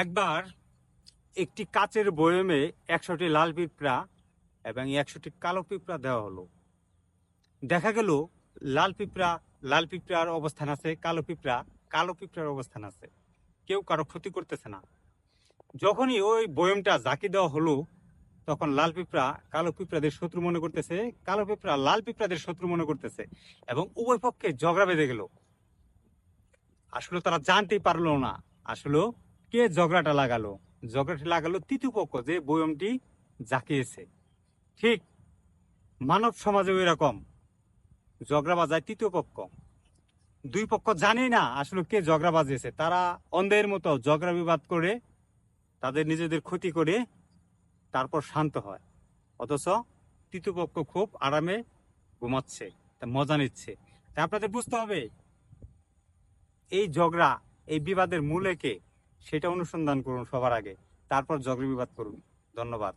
একবার একটি কাচের বয়মে ১০০টি লাল পিঁপড়া এবং ১০০টি কালো পিঁপড়া দেওয়া হলো। দেখা গেল লাল পিঁপড়ার অবস্থান আছে, কালো পিঁপড়ার অবস্থান আছে। কেউ কারো ক্ষতি করতেছে না। যখনই ওই বয়মটা ঝাঁকি দেওয়া হলো, তখন লাল পিঁপড়া কালো পিঁপড়াদের শত্রু মনে করতেছে, কালো পিঁপড়া লাল পিঁপড়াদের শত্রু মনে করতেছে এবং উভয় পক্ষে ঝগড়া বেঁধে গেল। আসলে তারা জানতেই পারলো না আসলে কে ঝগড়াটা লাগালো তৃতীয় পক্ষ, যে বয়মটি জাকিয়েছে। ঠিক মানব সমাজেও এরকম ঝগড়া বাজায় তৃতীয় পক্ষ। দুই পক্ষ জানেই না আসলে কে ঝগড়া বাজিয়েছে। তারা অন্ধের মতো ঝগড়া বিবাদ করে তাদের নিজেদের ক্ষতি করে তারপর শান্ত হয়, অথচ তৃতীয় পক্ষ খুব আরামে ঘুমাচ্ছে, তা মজা নিচ্ছে। তা আপনাদের বুঝতে হবে এই ঝগড়া, এই বিবাদের মূলে কে, সেটা অনুসন্ধান করুন সবার আগে, তারপর ঝগড়া বিবাদ করুন। ধন্যবাদ।